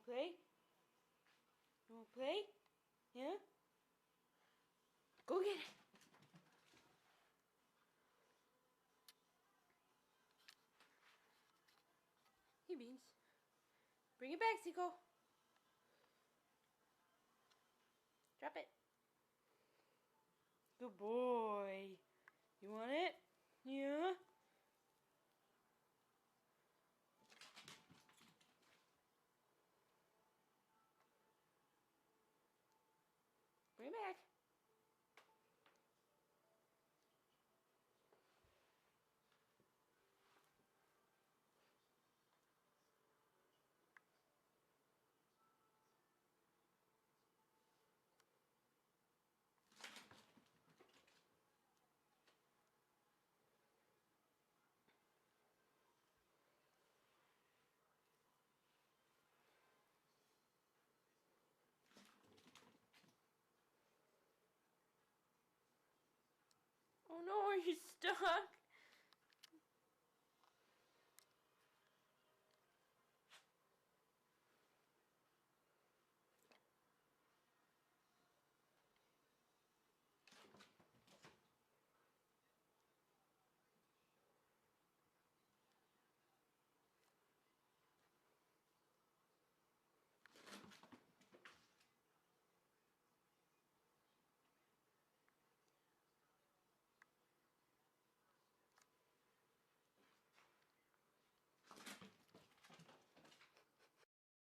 play? You wanna play? Yeah? Go get it! Hey, Beans. Bring it back, Seiko. Drop it. Good boy. You want it? Yeah? Bring it back. Oh no, are you stuck?